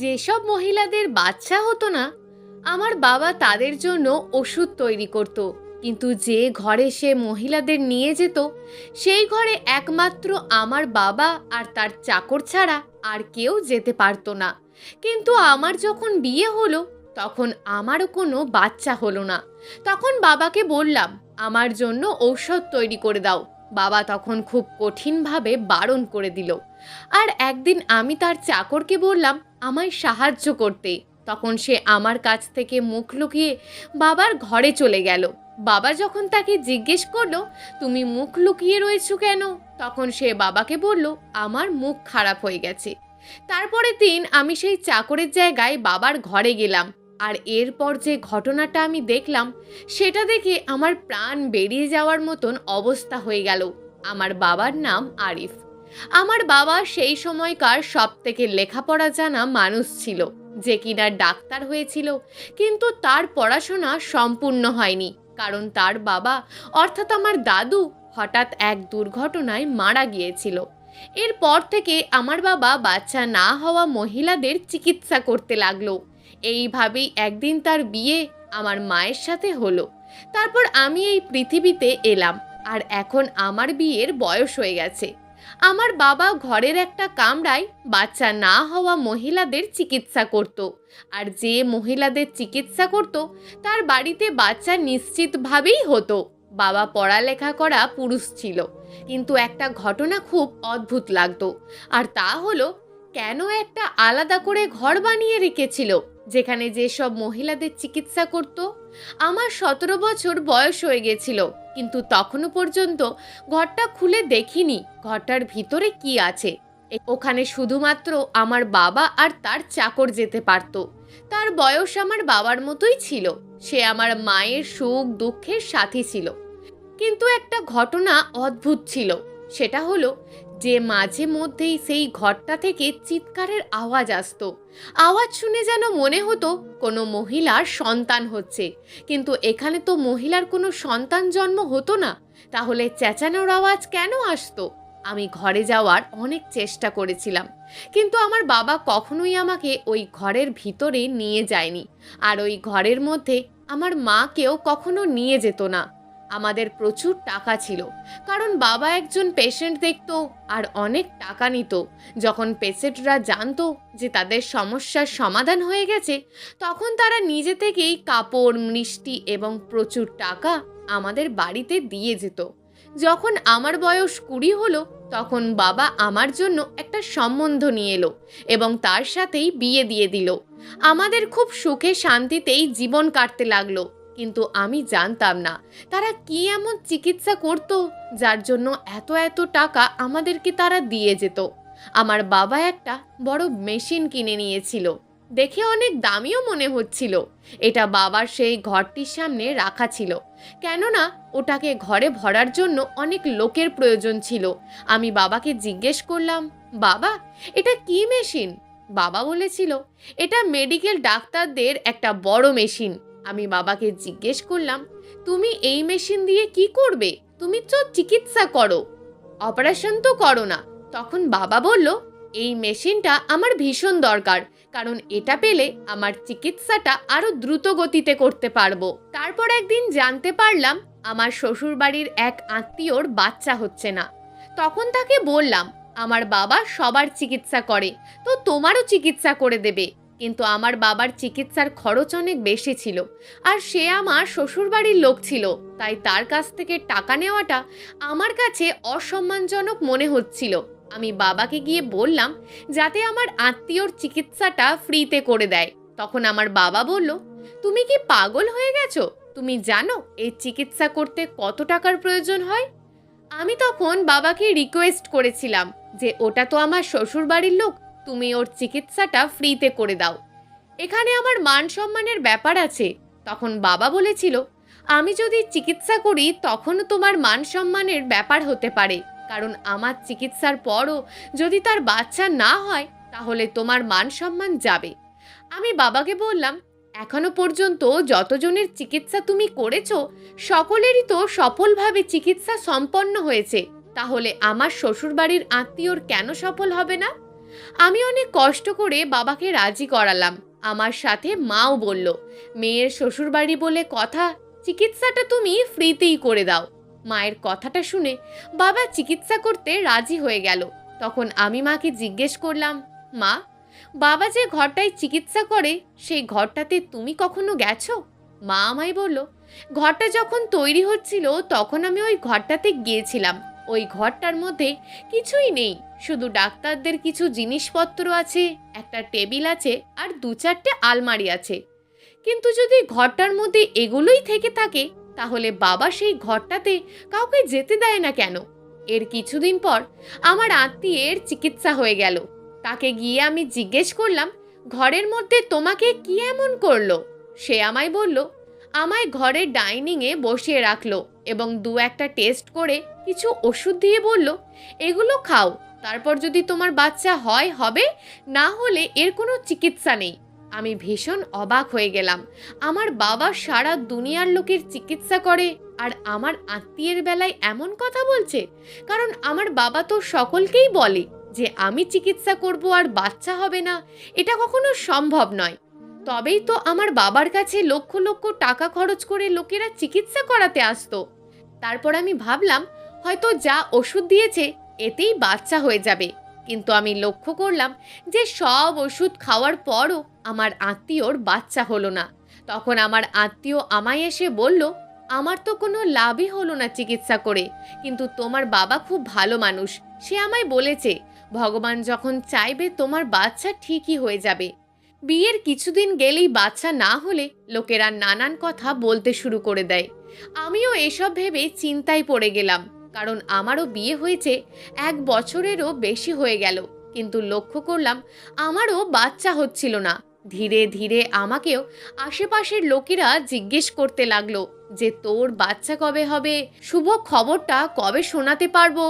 যেসব মহিলাদের বাচ্চা হতো না, আমার বাবা তাদের জন্য ওষুধ তৈরি করত। কিন্তু যে ঘরে সে মহিলাদের নিয়ে যেত, সেই ঘরে একমাত্র আমার বাবা আর তার চাকর ছাড়া আর কেউ যেতে পারতো না। কিন্তু আমার যখন বিয়ে হলো, তখন আমারও কোনো বাচ্চা হলো না। তখন বাবাকে বললাম, আমার জন্য ঔষধ তৈরি করে দাও। বাবা তখন খুব কঠিনভাবে বারণ করে দিল। আর একদিন আমি তার চাকরকে বললাম আমায় সাহায্য করতে। তখন সে আমার কাছ থেকে মুখ লুকিয়ে বাবার ঘরে চলে গেল। বাবা যখন তাকে জিজ্ঞেস করলো, তুমি মুখ লুকিয়ে রয়েছো কেন? তখন সে বাবাকে বলল, আমার মুখ খারাপ হয়ে গেছে। তারপরের দিন আমি সেই চাকরের জায়গায় বাবার ঘরে গেলাম। আর এরপর যে ঘটনাটা আমি দেখলাম, সেটা দেখে আমার প্রাণ বেরিয়ে যাওয়ার মতন অবস্থা হয়ে গেল। আমার বাবার নাম আরিফ। আমার বাবা সেই সময়কার সবথেকে লেখাপড়া জানা মানুষ ছিল, যে কিনা ডাক্তার হয়েছিল, কিন্তু তার পড়াশোনা সম্পূর্ণ হয়নি। কারণ তার বাবা অর্থাৎ আমার দাদু হঠাৎ এক দুর্ঘটনায় মারা গিয়েছিল। এরপর থেকে আমার বাবা বাচ্চা না হওয়া মহিলাদের চিকিৎসা করতে লাগলো। এইভাবেই একদিন তার বিয়ে আমার মায়ের সাথে হলো। তারপর আমি এই পৃথিবীতে এলাম। আর এখন আমার বিয়ের বয়স হয়ে গেছে। আমার বাবা ঘরের একটা কামরায় বাচ্চা না হওয়া মহিলাদের চিকিৎসা করত। আর যে মহিলাদের চিকিৎসা করত, তার বাড়িতে বাচ্চা নিশ্চিতভাবেই হতো। বাবা পড়ালেখা করা পুরুষ ছিল, কিন্তু একটা ঘটনা খুব অদ্ভুত লাগতো। আর তা হলো, কেন একটা আলাদা করে ঘর বানিয়ে রেখেছিল, যেখানে যেসব মহিলাদের চিকিৎসা করত। আমার 17 বছর বয়স হয়ে গেছিল, কিন্তু তখনও পর্যন্ত ঘরটা খুলে দেখিনি ঘরটার ভিতরে কি আছে। ওখানে শুধুমাত্র আমার বাবা আর তার চাকর যেতে পারত। তার বয়স আমার বাবার মতোই ছিল। সে আমার মায়ের সুখ দুঃখের সাথী ছিল। কিন্তু একটা ঘটনা অদ্ভুত ছিল। সেটা হলো যে মাঝে মধ্যেই সেই ঘরটা থেকে চিৎকারের আওয়াজ আসতো। আওয়াজ শুনে যেন মনে হতো কোনো মহিলার সন্তান হচ্ছে। কিন্তু এখানে তো মহিলার কোনো সন্তান জন্ম হতো না। তাহলে চেঁচানোর আওয়াজ কেন আসতো? আমি ঘরে যাওয়ার অনেক চেষ্টা করেছিলাম, কিন্তু আমার বাবা কখনোই আমাকে ওই ঘরের ভিতরে নিয়ে যায়নি। আর ওই ঘরের মধ্যে আমার মাকেও কখনো নিয়ে যেত না। আমাদের প্রচুর টাকা ছিল, কারণ বাবা একজন পেশেন্ট দেখতো আর অনেক টাকা নিত। যখন পেশেন্টরা জানতো যে তাদের সমস্যার সমাধান হয়ে গেছে, তখন তারা নিজে থেকেই কাপড়, মিষ্টি এবং প্রচুর টাকা আমাদের বাড়িতে দিয়ে যেত। যখন আমার বয়স 20 হলো, তখন বাবা আমার জন্য একটা সম্বন্ধ নিয়ে এলো এবং তার সাথেই বিয়ে দিয়ে দিল। আমাদের খুব সুখে শান্তিতেই জীবন কাটতে লাগলো। কিন্তু আমি জানতাম না তারা কি এমন চিকিৎসা করত, যার জন্য এত এত টাকা আমাদেরকে তারা দিয়ে যেত। আমার বাবা একটা বড় মেশিন কিনে নিয়েছিল। দেখে অনেক দামিও মনে হচ্ছিল। এটা বাবার সেই ঘরটির সামনে রাখা ছিল, কেননা ওটাকে ঘরে ভরার জন্য অনেক লোকের প্রয়োজন ছিল। আমি বাবাকে জিজ্ঞেস করলাম, বাবা এটা কি মেশিন? বাবা বলেছিল, এটা মেডিকেল ডাক্তারদের একটা বড় মেশিন। আমি বাবাকে জিজ্ঞেস করলাম, তুমি এই মেশিন দিয়ে কি করবে? তুমি তো চিকিৎসা করো, অপারেশন তো করো না। তখন বাবা বলল, এই মেশিনটা আমার ভীষণ দরকার, কারণ এটা পেলে আমার চিকিৎসাটা আরো দ্রুত গতিতে করতে পারবো। তারপর একদিন জানতে পারলাম আমার শ্বশুর বাড়ির এক আত্মীয়র বাচ্চা হচ্ছে না। তখন তাকে বললাম, আমার বাবা সবার চিকিৎসা করে, তো তোমারও চিকিৎসা করে দেবে। কিন্তু আমার বাবার চিকিৎসার খরচ অনেক বেশি ছিল, আর সে আমার শ্বশুরবাড়ির লোক ছিল। তাই তার কাছ থেকে টাকা নেওয়াটা আমার কাছে অসম্মানজনক মনে হচ্ছিল। আমি বাবাকে গিয়ে বললাম যাতে আমার আত্মীয়র চিকিৎসাটা ফ্রিতে করে দেয়। তখন আমার বাবা বলল, তুমি কি পাগল হয়ে গেছো? তুমি জানো এই চিকিৎসা করতে কত টাকার প্রয়োজন হয়? আমি তখন বাবাকে রিকোয়েস্ট করেছিলাম যে ওটা তো আমার শ্বশুরবাড়ির লোক, তুমি ওর চিকিৎসাটা ফ্রিতে করে দাও। এখানে আমার মান সম্মানের ব্যাপার আছে। তখন বাবা বলেছিল, আমি যদি চিকিৎসা করি তখনও তোমার মান সম্মানের ব্যাপার হতে পারে, কারণ আমার চিকিৎসার পরও যদি তার বাচ্চা না হয়, তাহলে তোমার মান সম্মান যাবে। আমি বাবাকে বললাম, এখনো পর্যন্ত যতজনের চিকিৎসা তুমি করেছো, সকলেরই তো সফলভাবে চিকিৎসা সম্পন্ন হয়েছে। তাহলে আমার শ্বশুরবাড়ির আত্মীয়র কেন সফল হবে না? আমি অনেক কষ্ট করে বাবাকে রাজি করালাম। আমার সাথে মাও বলল, মেয়ের শ্বশুরবাড়ি বলে কথা, চিকিৎসাটা তুমি ফ্রিতেই করে দাও। মায়ের কথাটা শুনে বাবা চিকিৎসা করতে রাজি হয়ে গেল। তখন আমি মাকে জিজ্ঞেস করলাম, মা, বাবা যে ঘরটায় চিকিৎসা করে সেই ঘরটাতে তুমি কখনো গেছো? মা আমায় বলল, ঘরটা যখন তৈরি হচ্ছিল তখন আমি ওই ঘরটাতে গিয়েছিলাম। ওই ঘরটার মধ্যে কিছুই নেই, শুধু ডাক্তারদের কিছু জিনিসপত্র আছে, একটা টেবিল আছে আর 2-4টে আলমারি আছে। কিন্তু যদি ঘরটার মধ্যে এগুলোই থেকে থাকে তাহলে বাবা সেই ঘরটাতে কাউকে যেতে দেয় না কেন? এর কিছুদিন পর আমার আত্মীয়ের চিকিৎসা হয়ে গেল। তাকে গিয়ে আমি জিজ্ঞেস করলাম, ঘরের মধ্যে তোমাকে কি এমন করলো? সে আমায় বলল, আমায় ঘরের ডাইনিংয়ে বসিয়ে রাখলো এবং 2-1টা টেস্ট করে কিছু ওষুধ দিয়ে বলল, এগুলো খাও, তারপর যদি তোমার বাচ্চা হয় হবে, না হলে এর কোনো চিকিৎসা নেই। আমি ভীষণ অবাক হয়ে গেলাম। আমার বাবা সারা দুনিয়ার লোকের চিকিৎসা করে আর আমার আত্মীয়ের বেলায় এমন কথা বলছে। কারণ আমার বাবা তো সকলকেই বলে যে আমি চিকিৎসা করব আর বাচ্চা হবে না, এটা কখনো সম্ভব নয়। তবেই তো আমার বাবার কাছে লক্ষ লক্ষ টাকা খরচ করে লোকেরা চিকিৎসা করাতে আসতো। তারপর আমি ভাবলাম হয়তো যা ওষুধ দিয়েছে এতেই বাচ্চা হয়ে যাবে। কিন্তু আমি লক্ষ্য করলাম যে সব ওষুধ খাওয়ার পরও আমার আত্মীয়র বাচ্চা হলো না। তখন আমার আত্মীয় আমায় এসে বলল, আমার তো কোনো লাভই হলো না চিকিৎসা করে, কিন্তু তোমার বাবা খুব ভালো মানুষ, সে আমায় বলেছে ভগবান যখন চাইবে তোমার বাচ্চা ঠিকই হয়ে যাবে। বিয়ের কিছুদিন গেলেই বাচ্চা না হলে লোকেরা নানান কথা বলতে শুরু করে দেয়। আমিও এসব ভেবে চিন্তায় পড়ে গেলাম, কারণ আমারও বিয়ে হয়েছে 1 বছরেরও বেশি হয়ে গেল, কিন্তু লক্ষ্য করলাম আমারও বাচ্চা হচ্ছিল না। ধীরে ধীরে আমাকেও আশেপাশের লোকেরা জিজ্ঞেস করতে লাগলো যে তোর বাচ্চা কবে হবে, শুভ খবরটা কবে শোনাতে পারবো।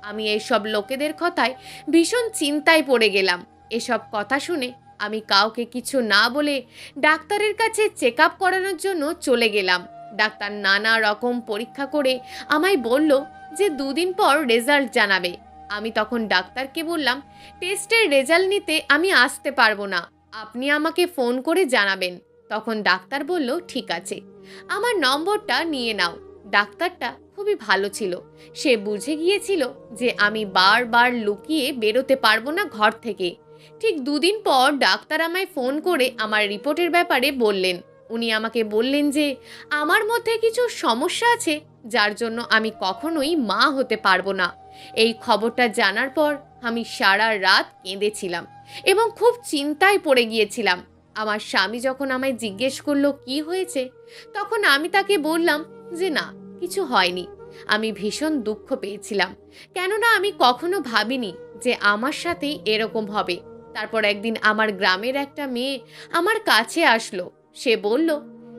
আমি এসব লোকেদের কথায় ভীষণ চিন্তায় পড়ে গেলাম। এসব কথা শুনে আমি কাউকে কিছু না বলে ডাক্তারের কাছে চেক আপ করানোর জন্য চলে গেলাম। ডাক্তার নানা রকম পরীক্ষা করে আমায় বলল যে 2 দিন পর রেজাল্ট জানাবে। আমি তখন ডাক্তারকে বললাম, টেস্টের রেজাল্ট নিতে আমি আসতে পারবো না, আপনি আমাকে ফোন করে জানাবেন। তখন ডাক্তার বলল, ঠিক আছে, আমার নম্বরটা নিয়ে নাও। ডাক্তারটা খুবই ভালো ছিল। সে বুঝে গিয়েছিল যে আমি বারবার লুকিয়ে বেরোতে পারবো না ঘর থেকে। ঠিক 2 দিন পর ডাক্তার আমায় ফোন করে আমার রিপোর্টের ব্যাপারে বললেন। উনি আমাকে বললেন যে আমার মধ্যে কিছু সমস্যা আছে, যার জন্য আমি কখনোই মা হতে পারবো না। এই খবরটা জানার পর আমি সারা রাত কেঁদেছিলাম এবং খুব চিন্তায় পড়ে গিয়েছিলাম। আমার স্বামী যখন আমায় জিজ্ঞেস করলো কি হয়েছে, তখন আমি তাকে বললাম যে না, কিছু হয়নি। আমি ভীষণ দুঃখ পেয়েছিলাম, কেননা আমি কখনো ভাবিনি যে আমার সাথেই এরকম হবে। তারপর একদিন আমার গ্রামের একটা মেয়ে আমার কাছে আসলো। সে বলল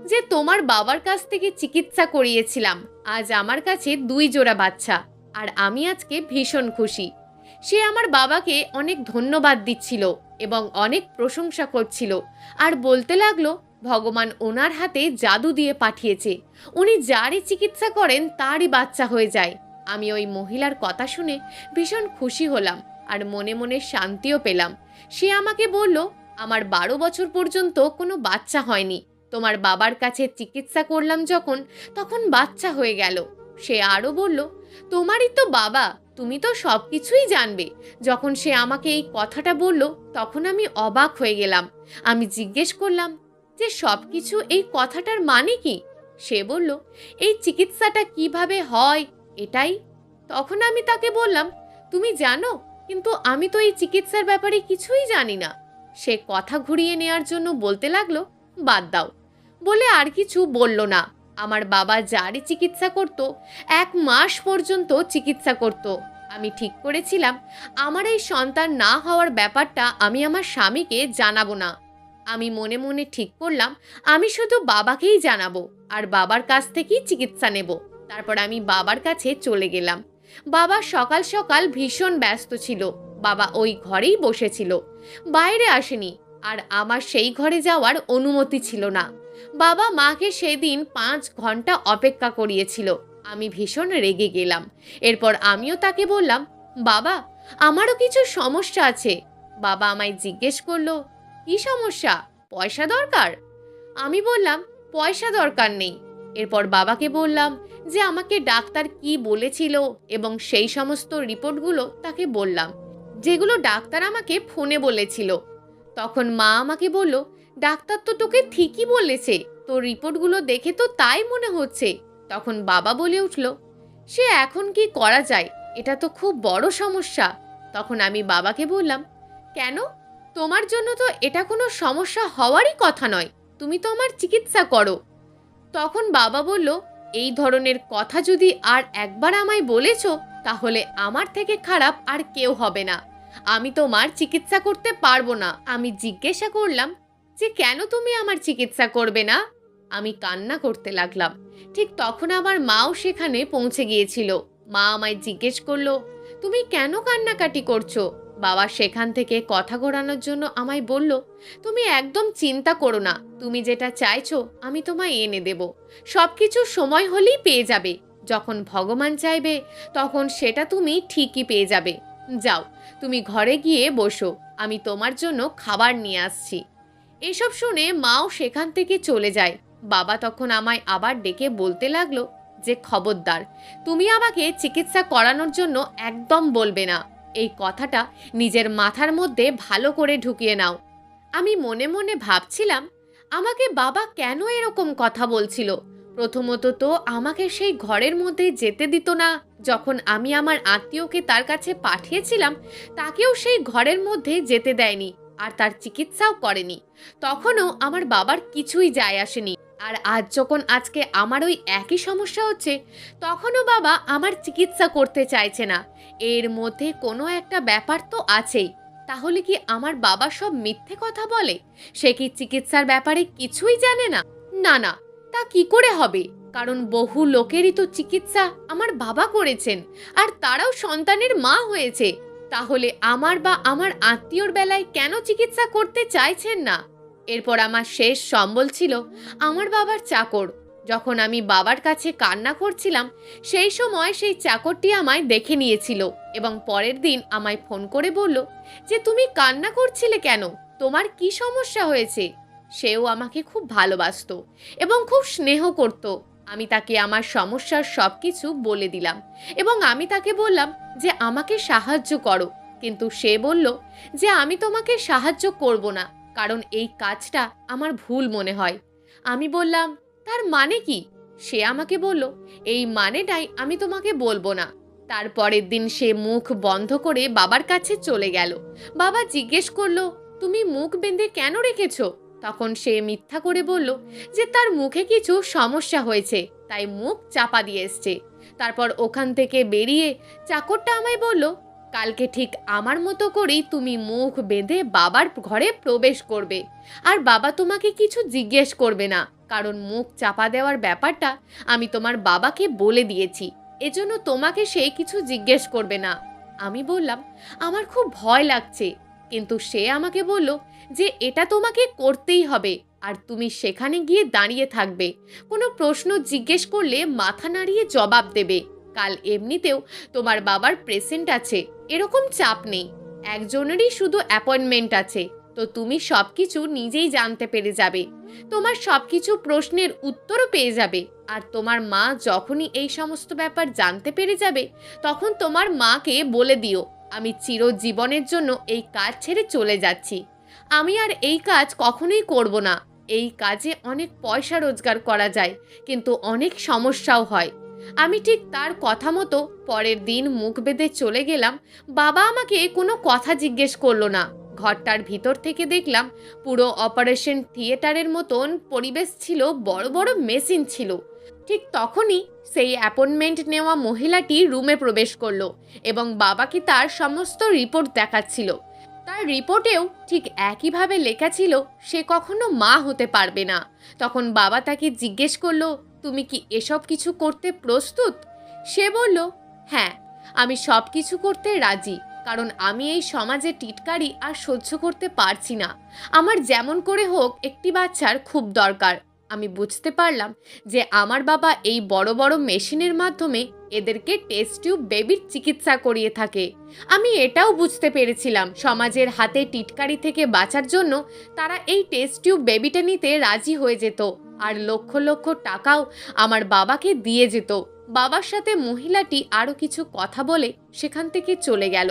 যে তোমার বাবার কাছ থেকে চিকিৎসা করিয়েছিলাম, আজ আমার কাছে 2 জোড়া বাচ্চা আর আমি আজকে ভীষণ খুশি। সে আমার বাবাকে অনেক ধন্যবাদ দিচ্ছিল এবং অনেক প্রশংসা করছিল আর বলতে লাগলো ভগবান ওনার হাতে জাদু দিয়ে পাঠিয়েছে, উনি যারই চিকিৎসা করেন তারই বাচ্চা হয়ে যায়। আমি ওই মহিলার কথা শুনে ভীষণ খুশি হলাম আর মনে মনে শান্তিও পেলাম। সে আমাকে বলল, আমার 12 বছর পর্যন্ত কোনো বাচ্চা হয়নি, তোমার বাবার কাছে চিকিৎসা করলাম যখন, তখন বাচ্চা হয়ে গেল। সে আরও বলল, তোমারই তো বাবা, তুমি তো সব কিছুই জানবে। যখন সে আমাকে এই কথাটা বলল তখন আমি অবাক হয়ে গেলাম। আমি জিজ্ঞেস করলাম যে সব কিছু এই কথাটার মানে কি? সে বলল, এই চিকিৎসাটা কিভাবে হয় এটাই। তখন আমি তাকে বললাম, তুমি জানো, কিন্তু আমি তো এই চিকিৎসার ব্যাপারে কিছুই জানি না। সে কথা ঘুরিয়ে নেওয়ার জন্য বলতে লাগলো, বাদ দাও, বলে আর কিছু বলল না। আমার বাবা যারই চিকিৎসা করত 1 মাস পর্যন্ত চিকিৎসা করত। আমি ঠিক করেছিলাম আমার এই সন্তান না হওয়ার ব্যাপারটা আমি আমার স্বামীকে জানাবো না। আমি মনে মনে ঠিক করলাম আমি শুধু বাবাকেই জানাবো আর বাবার কাছ থেকেই চিকিৎসা নেব। তারপর আমি বাবার কাছে চলে গেলাম। বাবা সকাল সকাল ভীষণ ব্যস্ত ছিল। বাবা ওই ঘরেই বসেছিল, বাইরে আসেনি, আর আমার সেই ঘরে যাওয়ার অনুমতি ছিল না। বাবা মাকে সেদিন 5 ঘন্টা অপেক্ষা করিয়েছিল। আমি ভীষণ রেগে গেলাম। এরপর আমিও তাকে বললাম, বাবা, আমারও কিছু সমস্যা আছে, বাবা আমায় জিজ্ঞেস করলো, কি সমস্যা, পয়সা দরকার? আমি বললাম, পয়সা দরকার নেই। এরপর বাবাকে বললাম যে আমাকে ডাক্তার কি বলেছিল এবং সেই সমস্ত রিপোর্টগুলো তাকে বললাম, যেগুলো ডাক্তার আমাকে ফোনে বলেছিল। তখন মা আমাকে বলল, ডাক্তার তো তোকে ঠিকই বলেছে, তোর রিপোর্টগুলো দেখে তো তাই মনে হচ্ছে। তখন বাবা বলে উঠল, সে এখন কি করা যায়, এটা তো খুব বড় সমস্যা। তখন আমি বাবাকে বললাম, কেন, তোমার জন্য তো এটা কোনো সমস্যা হওয়ারই কথা নয়, তুমি তো আমার চিকিৎসা করো। তখন বাবা বলল, এই ধরনের কথা যদি আর একবার আমায় বলেছ, তাহলে আমার থেকে খারাপ আর কেউ হবে না, আমি তোমার চিকিৎসা করতে পারবো না। আমি জিজ্ঞাসা করলাম যে কেন তুমি আমার চিকিৎসা করবে না? আমি কান্না করতে লাগলাম। ঠিক তখন আমার মাও সেখানে পৌঁছে গিয়েছিল। মা আমায় জিজ্ঞেস করলো, তুমি কেন কান্নাকাটি করছো? বাবা সেখান থেকে কথা ঘোরানোর জন্য আমায় বলল, তুমি একদম চিন্তা করো না, তুমি যেটা চাইছো আমি তোমায় এনে দেব, সব কিছু সময় হলেই পেয়ে যাবে, যখন ভগবান চাইবে তখন সেটা তুমি ঠিকই পেয়ে যাবে। যাও, তুমি ঘরে গিয়ে বসো, আমি তোমার জন্য খাবার নিয়ে আসছি। এসব শুনে মাও সেখান থেকে চলে যায়। বাবা তখন আমায় আবার ডেকে বলতে লাগলো যে খবরদার, তুমি আমাকে চিকিৎসা করানোর জন্য একদম বলবে না, এই কথাটা নিজের মাথার মধ্যে ভালো করে ঢুকিয়ে নাও। আমি মনে মনে ভাবছিলাম, আমাকে বাবা কেন এরকম কথা বলছিল? প্রথমত তো আমাকে সেই ঘরের মধ্যে যেতে দিত না, যখন আমি আমার আত্মীয়কে তার কাছে পাঠিয়েছিলাম তাকেও সেই ঘরের মধ্যে যেতে দেয়নি, আর তার চিকিৎসাও করেনি। তখনও আমার বাবার কিছুই যায় আসেনি। আর আজ যখন আজকে আমার ওই একই সমস্যা হচ্ছে, তখনও বাবা আমার চিকিৎসা করতে চাইছে না। এর মধ্যে কোনো একটা ব্যাপার তো আছেই। তাহলে কি আমার বাবা সব মিথ্যে কথা বলে? সে কি চিকিৎসার ব্যাপারে কিছুই জানে না? না না, তা কি করে হবে? কারণ বহু লোকেরই তো চিকিৎসা আমার বাবা করেছেন, আর তারাও সন্তানের মা হয়েছে। তাহলে আমার বা আমার আত্মীয়র বেলায় কেন চিকিৎসা করতে চাইছেন না? এরপর আমার শেষ সম্বল ছিল আমার বাবার চাকর। যখন আমি বাবার কাছে কান্না করছিলাম, সেই সময় সেই চাকরটি আমায় দেখে নিয়েছিল এবং পরের দিন আমায় ফোন করে বলল যে তুমি কান্না করছিলে কেন, তোমার কি সমস্যা হয়েছে? সেও আমাকে খুব ভালোবাসতো এবং খুব স্নেহ করত। আমি তাকে আমার সমস্যার সব কিছু বলে দিলাম এবং আমি তাকে বললাম যে আমাকে সাহায্য করো। কিন্তু সে বলল যে আমি তোমাকে সাহায্য করব না, কারণ এই কাজটা আমার ভুল মনে হয়। আমি বললাম, তার মানে কি? সে আমাকে বলল, এই মানেটাই আমি তোমাকে বলবো না। তারপরের দিন সে মুখ বন্ধ করে বাবার কাছে চলে গেল। বাবা জিজ্ঞেস করলো, তুমি মুখ বেঁধে কেন রেখেছো? তখন সে মিথ্যা করে বলল যে তার মুখে কিছু সমস্যা হয়েছে, তাই মুখ চাপা দিয়ে এসছে। তারপর ওখান থেকে বেরিয়ে চাকরটা আমায় বলল, কালকে ঠিক আমার মতো করেই তুমি মুখ বেঁধে বাবার ঘরে প্রবেশ করবে, আর বাবা তোমাকে কিছু জিজ্ঞেস করবে না, কারণ মুখ চাপা দেওয়ার ব্যাপারটা আমি তোমার বাবাকে বলে দিয়েছি, এজন্য তোমাকে সে কিছু জিজ্ঞেস করবে না। আমি বললাম, আমার খুব ভয় লাগছে। কিন্তু সে আমাকে বলল যে এটা তোমাকে করতেই হবে, আর তুমি সেখানে গিয়ে দাঁড়িয়ে থাকবে, কোনো প্রশ্ন জিজ্ঞেস করলে মাথা নাড়িয়ে জবাব দেবে। কাল এমনিতেও তোমার বাবার পেশেন্ট আছে, এরকম চাপ নেই, একজনেরই শুধু অ্যাপয়েন্টমেন্ট আছে, তো তুমি সব কিছু নিজেই জানতে পেরে যাবে, তোমার সব কিছু প্রশ্নের উত্তরও পেয়ে যাবে। আর তোমার মা যখনই এই সমস্ত ব্যাপার জানতে পেরে যাবে, তখন তোমার মাকে বলে দিও আমি চিরজীবনের জন্য এই কাজ ছেড়ে চলে যাচ্ছি, আমি আর এই কাজ কখনোই করব না। এই কাজে অনেক পয়সা রোজগার করা যায়, কিন্তু অনেক সমস্যাও হয়। আমি ঠিক তার কথা মতো পরের দিন মুখ বেঁধে চলে গেলাম। বাবা আমাকে কোনো কথা জিজ্ঞেস করলো না। ঘরটার ভিতর থেকে দেখলাম পুরো অপারেশন থিয়েটারের মতন পরিবেশ ছিল, বড় বড় মেশিন ছিল। ঠিক তখনই সেই অ্যাপয়েন্টমেন্ট নেওয়া মহিলাটি রুমে প্রবেশ করলো এবং বাবাকে তার সমস্ত রিপোর্ট দেখাচ্ছিল। তার রিপোর্টেও ঠিক একইভাবে লেখা ছিল সে কখনো মা হতে পারবে না। তখন বাবা তাকে জিজ্ঞেস করলো, তুমি কি এসব কিছু করতে প্রস্তুত? সে বলল, হ্যাঁ, আমি সব কিছু করতে রাজি, কারণ আমি এই সমাজে টিটকারি আর সহ্য করতে পারছি না। আমার যেমন করে হোক একটি বাচ্চার খুব দরকার। আমি বুঝতে পারলাম যে আমার বাবা এই বড় বড় মেশিনের মাধ্যমে এদেরকে টেস্ট টিউব বেবির চিকিৎসা করিয়ে থাকে। আমি এটাও বুঝতে পেরেছিলাম সমাজের হাতে টিটকারি থেকে বাঁচার জন্য তারা এই টেস্ট টিউব বেবিটা নিতে রাজি হয়ে যেত, আর লক্ষ লক্ষ টাকাও আমার বাবাকে দিয়ে যেত। বাবার সাথে মহিলাটি আরও কিছু কথা বলে সেখান থেকে চলে গেল।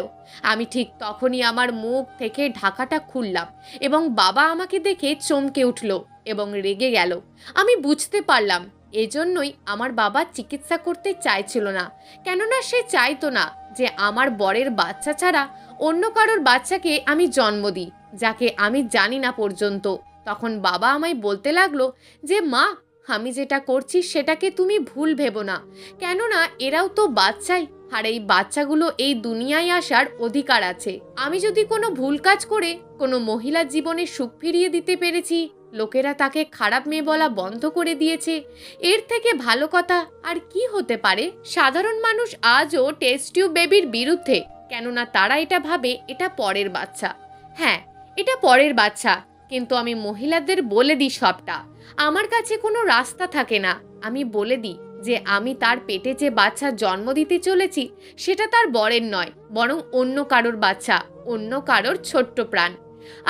আমি ঠিক তখনই আমার মুখ থেকে ঢাকাটা খুললাম এবং বাবা আমাকে দেখে চমকে উঠল এবং রেগে গেল। আমি বুঝতে পারলাম এজন্যই আমার বাবা চিকিৎসা করতে চাইছিল না, কেননা সে চাইতো না যে আমার বরের বাচ্চা ছাড়া অন্য কারোর বাচ্চাকে আমি জন্ম দিই, যাকে আমি জানি না পর্যন্ত। তখন বাবা আমায় বলতে লাগলো যে মা, আমি যেটা করছি সেটাকে তুমি ভুল ভেবো না, কেননা এরাও তো বাচ্চাই, আর এই বাচ্চাগুলো এই দুনিয়ায় আসার অধিকার আছে। আমি যদি কোনো ভুল কাজ করে কোনো মহিলার জীবনে সুখ ফিরিয়ে দিতে পেরেছি, লোকেরা তাকে খারাপ মেয়ে বলা বন্ধ করে দিয়েছে, এর থেকে ভালো কথা আর কি হতে পারে? সাধারণ মানুষ আজও টেস্ট টিউব বেবির বিরুদ্ধে, কেননা তারা এটা ভাবে এটা পরের বাচ্চা। হ্যাঁ, এটা পরের বাচ্চা, কিন্তু আমি মহিলাদের বলে দিই সবটা। আমার কাছে কোনো রাস্তা থাকে না। আমি বলে দিই যে আমি তার পেটে যে বাচ্চা জন্ম দিতে চলেছি সেটা তার বরের নয়, বরং অন্য কারোর বাচ্চা, অন্য কারোর ছোট্ট প্রাণ।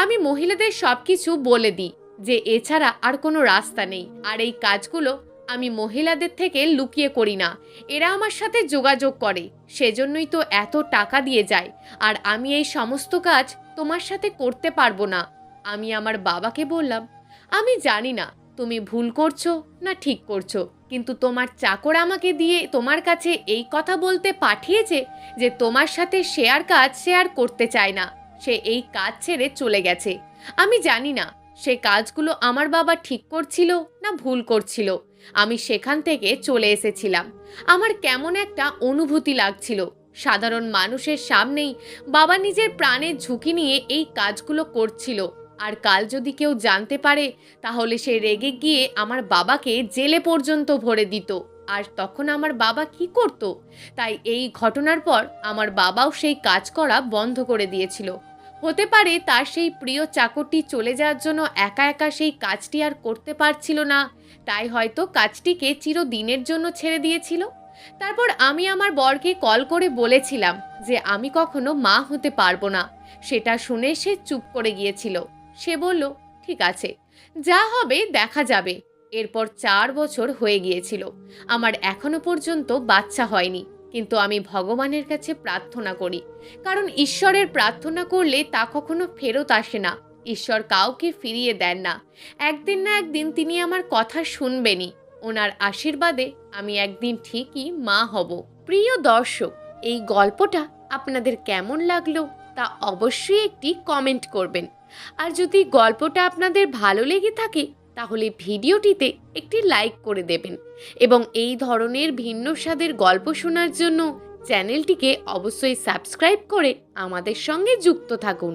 আমি মহিলাদের সব কিছু বলে দিই যে এছাড়া আর কোনো রাস্তা নেই। আর এই কাজগুলো আমি মহিলাদের থেকে লুকিয়ে করি না, এরা আমার সাথে যোগাযোগ করে, সেজন্যই তো এত টাকা দিয়ে যায়। আর আমি এই সমস্ত কাজ তোমার সাথে করতে পারবো না। আমি আমার বাবাকে বললাম, আমি জানি না তুমি ভুল করছো না ঠিক করছো, কিন্তু তোমার চাকর আমাকে দিয়ে তোমার কাছে এই কথা বলতে পাঠিয়েছে যে তোমার সাথে শেয়ার করতে চায় না, সে এই কাজ ছেড়ে চলে গেছে। আমি জানি না সে কাজগুলো আমার বাবা ঠিক করছিল না ভুল করছিল। আমি সেখান থেকে চলে এসেছিলাম। আমার কেমন একটা অনুভূতি লাগছিল, সাধারণ মানুষের সামনেই বাবা নিজের প্রাণের ঝুঁকি নিয়ে এই কাজগুলো করছিল। আর কাল যদি কেউ জানতে পারে তাহলে সে রেগে গিয়ে আমার বাবাকে জেলে পর্যন্ত ভরে দিত। আর তখন আমার বাবা কি করত? তাই এই ঘটনার পর আমার বাবাও সেই কাজ করা বন্ধ করে দিয়েছিল। হতে পারে তার সেই প্রিয় চাকরটি চলে যাওয়ার জন্য একা একা সেই কাজটি আর করতে পারছিল না, তাই হয়তো কাজটিকে চিরদিনের জন্য ছেড়ে দিয়েছিল। তারপর আমি আমার বরকে কল করে বলেছিলাম যে আমি কখনো মা হতে পারবো না। সেটা শুনে সে চুপ করে গিয়েছিল। সে বলল, ঠিক আছে, যা হবে দেখা যাবে। এরপর 4 বছর হয়ে গিয়েছিল। আমার এখনো পর্যন্ত বাচ্চা হয়নি, কিন্তু আমি ভগবানের কাছে প্রার্থনা করি, কারণ ঈশ্বরের প্রার্থনা করলে তা কখনো ফেরত আসে না। ঈশ্বর কাউকে ফিরিয়ে দেন না। একদিন না একদিন তিনি আমার কথা শুনবেনই। ওনার আশীর্বাদে আমি একদিন ঠিকই মা হব। প্রিয় দর্শক, এই গল্পটা আপনাদের কেমন লাগলো তা অবশ্যই একটি কমেন্ট করবেন। আর যদি গল্পটা আপনাদের ভালো লেগে থাকে তাহলে ভিডিওটিতে একটি লাইক করে দেবেন এবং এই ধরনের ভিন্ন স্বাদের গল্প শোনার জন্য চ্যানেলটিকে অবশ্যই সাবস্ক্রাইব করে আমাদের সঙ্গে যুক্ত থাকুন।